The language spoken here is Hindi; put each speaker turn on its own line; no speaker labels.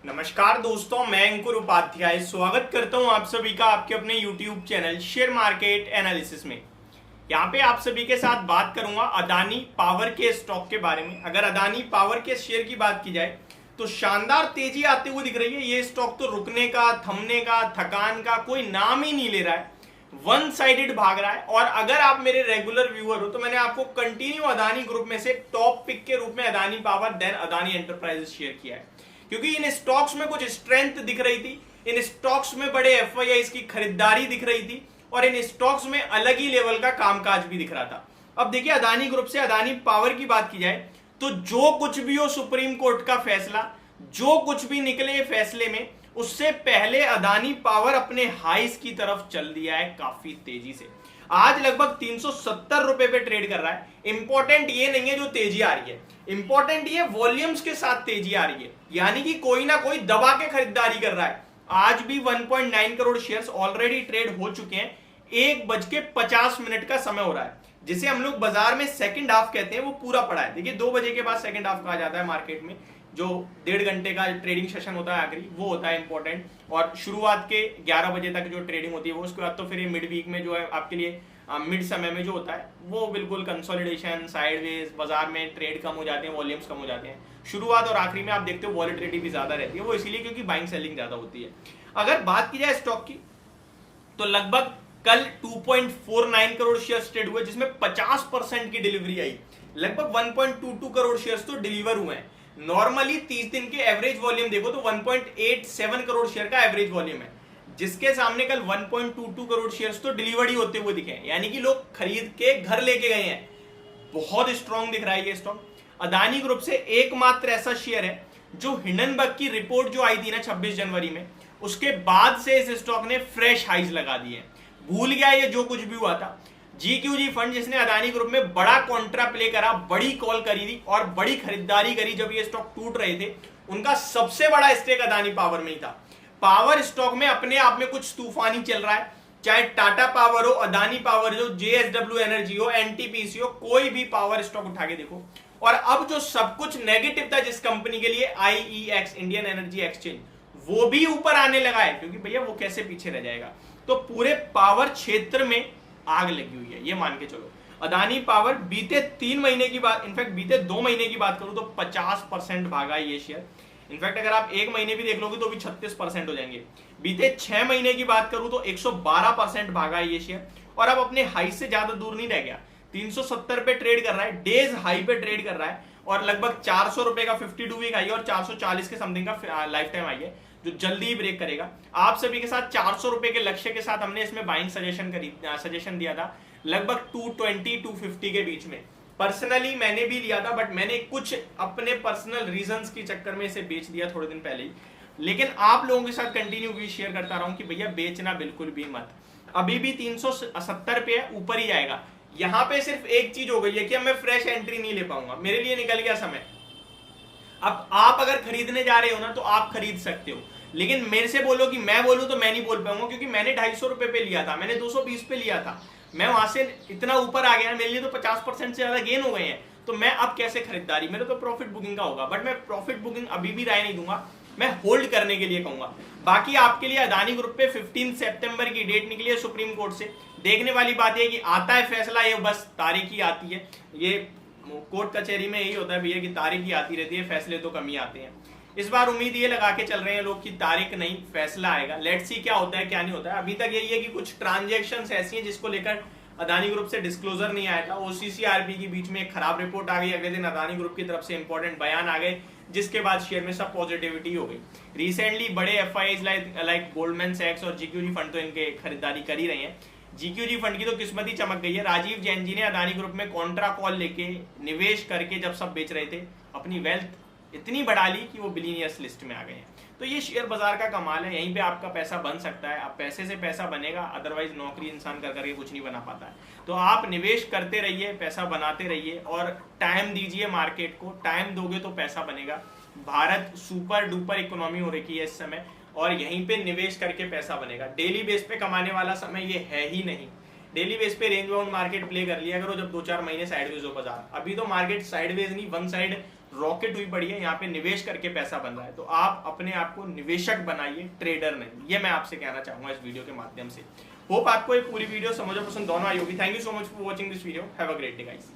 नमस्कार दोस्तों, मैं अंकुर उपाध्याय स्वागत करता हूं आप सभी का आपके अपने YouTube channel share market analysis में। यहां पे आप सभी के साथ बात करूंगा अदानी पावर के स्टॉक के बारे में। अगर अदानी पावर के शेयर की बात की जाए तो शानदार तेजी आते हुए दिख रही है। ये स्टॉक तो रुकने का, थमने का, थकान का कोई नाम ही नहीं ले रहा है, वन साइडेड भाग रहा है। और अगर आप मेरे रेगुलर व्यूअर हो तो मैंने आपको कंटिन्यू अदानी ग्रुप में से टॉप पिक के रूप में Adani power then Adani enterprises share किया है, क्योंकि इन स्टॉक्स में कुछ स्ट्रेंथ दिख रही थी, इन स्टॉक्स में बड़े एफआईआईज की खरीदारी दिख रही थी और इन स्टॉक्स में अलग ही लेवल का कामकाज भी दिख रहा था। अब देखिए, अदानी ग्रुप से अदानी पावर की बात की जाए तो जो कुछ भी हो सुप्रीम कोर्ट का फैसला, जो कुछ भी निकले फैसले में, उससे पहले अदानी पावर अपने हाईस की तरफ चल दिया है काफी तेजी से। आज लगभग 370 रुपए पे ट्रेड कर रहा है। इंपॉर्टेंट ये नहीं है जो तेजी आ रही है, इंपॉर्टेंट ये वॉल्यूम्स के साथ तेजी आ रही है, यानी कि कोई ना कोई दबा के खरीदारी कर रहा है। आज भी 1.9 करोड़ शेयर्स ऑलरेडी ट्रेड हो चुके हैं। 1:50 का समय हो रहा है, जिसे हम लोग बाजार में सेकंड हाफ कहते हैं, वो पूरा पड़ा है। देखिए, 2 बजे के बाद सेकंड हाफ कहा जाता है मार्केट में, जो 1.5 घंटे का ट्रेडिंग सेशन होता है आखिरी, वो होता है इंपॉर्टेंट। और शुरुआत के 11 बजे तक जो ट्रेडिंग होती है वो, उसके बाद तो फिर ये मिड वीक में जो है आपके लिए मिड समय में जो होता है वो बिल्कुल कंसोलिडेशन, साइडवेज, बाजार में ट्रेड कम हो जाते हैं, वॉल्यूम्स कम हो जाते हैं। शुरुआत और आखिरी में आप देखते हो वॉलेटिलिटी भी ज्यादा रहती है, वो इसीलिए क्योंकि बाइंग सेलिंग ज्यादा होती है। अगर बात की जाए स्टॉक की तो लगभग कल 2.49 करोड़ शेयर्स ट्रेड हुए, जिसमें 50% की डिलीवरी आई। लगभग 1.22 करोड़ शेयर्स तो डिलीवर हुए हैं। नॉर्मली 30 दिन के एवरेज वॉल्यूम देखो तो 1.87 करोड़ शेयर का एवरेज वॉल्यूम है, जिसके सामने कल 1.22 करोड़ शेयर्स तो डिलीवरी होते हुए दिखे हैं, यानी कि लोग खरीद के घर लेके गए हैं। बहुत स्ट्रॉन्ग दिख रहा है ये स्टॉक। अदानी ग्रुप से एकमात्र ऐसा शेयर है जो हिंडनबर्ग की रिपोर्ट जो आई थी ना 26 जनवरी में, उसके बाद से इस स्टॉक ने फ्रेश हाइज लगा दिए। भूल गया ये जो कुछ भी हुआ था। जीक्यूजी फंड, जिसने अदानी ग्रुप में बड़ा कॉन्ट्रा प्ले करा, बड़ी कॉल करी थी और बड़ी खरीदारी करी जब ये स्टॉक टूट रहे थे, उनका सबसे बड़ा स्टेक अदानी पावर में ही था। पावर स्टॉक में अपने आप में कुछ तूफानी चल रहा है, चाहे टाटा पावर हो, अदानी पावर हो, जेएसडब्ल्यू एनर्जी हो, एनटीपीसी हो, कोई भी पावर स्टॉक उठा के देखो। और अब जो सब कुछ नेगेटिव था जिस कंपनी के लिए, आईईएक्स, इंडियन एनर्जी एक्सचेंज, वो भी ऊपर आने लगा है, क्योंकि भैया वो कैसे पीछे रह जाएगा। तो पूरे पावर क्षेत्र में आग लगी हुई है, ये मान के चलो। अदानी पावर बीते 3 महीने की बात, इनफैक्ट बीते 2 महीने की बात करूं तो 50% भागा ये शेयर। इनफैक्ट अगर आप 1 महीने भी देख लोगे तो भी 36% हो जाएंगे। बीते 6 महीने की बात करूं तो 112% भागा ये शेयर, और अब अपने हाई से ज्यादा दूर नहीं रह गया। 370 पे ट्रेड कर रहा है, डेज हाई पे ट्रेड कर रहा है, और लगभग 400 रुपए का 52 वीक आई और 440 के समथिंग का लाइफ टाइम आई है, जो जल्दी ही ब्रेक करेगा। आप सभी के साथ 400 रुपए के लक्ष्य के साथ हमने इसमें बाइंग सजेशन दिया था, लगभग 220-250 के बीच में। पर्सनली मैंने भी लिया था, बट मैंने कुछ अपने पर्सनल रीजंस की चक्कर में इसे बेच दिया थोड़े दिन पहले ही। लेकिन आप लोगों के साथ कंटिन्यू भी शेयर करता रहा हूं कि भैया बेचना बिल्कुल भी मत। अभी भी 370 पे है, ऊपर ही आएगा। यहां पे सिर्फ एक चीज हो गई है कि अब मैं फ्रेश एंट्री नहीं ले पाऊंगा, मेरे लिए निकल गया समय। अब आप अगर खरीदने जा रहे हो ना तो आप खरीद सकते हो, लेकिन मेरे से बोलो कि मैं बोलूं तो मैं नहीं बोल पाऊंगा, क्योंकि मैंने 250 रुपए पे लिया था, मैंने 220 पे लिया था, मैं वहां से इतना ऊपर आ गया, मेरे लिए तो 50% से ज्यादा गेन हो गए हैं। तो मैं अब कैसे खरीदारी, मेरे तो प्रॉफिट बुकिंग का होगा, बट मैं प्रॉफिट बुकिंग अभी भी राय नहीं दूंगा, मैं होल्ड करने के लिए कहूंगा। बाकी आपके लिए अदानी ग्रुप पे 15 सितंबर की डेट निकली है सुप्रीम कोर्ट से। देखने वाली बात है कि आता है फैसला, ये बस तारीख ही आती है। ये कोर्ट कचहरी में यही होता है भैया कि तारीख ही आती रहती है, फैसले तो कम ही आते हैं। इस बार उम्मीद ये लगा के चल रहे हैं लोग कि तारीख नहीं, फैसला आएगा। लेट्स सी क्या होता है क्या नहीं होता है। अभी तक यही है कि कुछ ट्रांजैक्शंस ऐसी हैं जिसको लेकर अदानी ग्रुप से डिस्क्लोजर नहीं आया था। ओसीसीआरपी के बीच में एक खराब रिपोर्ट आ गई, अगले दिन अदानी ग्रुप की तरफ से इंपॉर्टेंट बयान आ गए, जिसके बाद शेयर में सब पॉजिटिविटी हो गई। रिसेंटली बड़े एफआईआईज लाइक गोल्डमैन सैक्स और जीक्यूजी फंड तो इनके खरीदारी कर ही रहे हैं। जीक्यूजी फंड की तो किस्मत ही चमक गई है। राजीव जैन जी ने अदानी ग्रुप में कॉन्ट्रा कॉल लेके निवेश करके जब सब बेच रहे थे, अपनी वेल्थ इतनी बढ़ा ली कि वो बिलियनियर्स लिस्ट में आ गए हैं। तो ये शेयर बाजार का कमाल है, यहीं पे आपका पैसा बन सकता है। आप पैसे से पैसा बनेगा, अदरवाइज नौकरी इंसान कर करके कुछ नहीं बना पाता है। तो आप निवेश करते रहिए, पैसा बनाते रहिए और टाइम दीजिए मार्केट को। टाइम दोगे तो पैसा बनेगा। भारत सुपर डुपर इकोनॉमी हो रखी है इस समय, और यहीं पे निवेश करके पैसा बनेगा। डेली बेस पे कमाने वाला समय ये है ही नहीं। डेली बेस पे रेंज बाउंड मार्केट प्ले कर लिया करो जब 2-4 महीने साइडवेज हो बाजार। अभी तो मार्केट साइडवेज नहीं, वन साइड रॉकेट हुई पड़ी है, यहाँ पे निवेश करके पैसा बन रहा है। तो आप अपने आप को निवेशक बनाइए, ट्रेडर नहीं। ये मैं आपसे कहना चाहूंगा इस वीडियो के माध्यम से। होप आपको ये पूरी वीडियो समझ और पसंद दोनों आई होगी। Thank you so much for watching this video. Have a great day guys.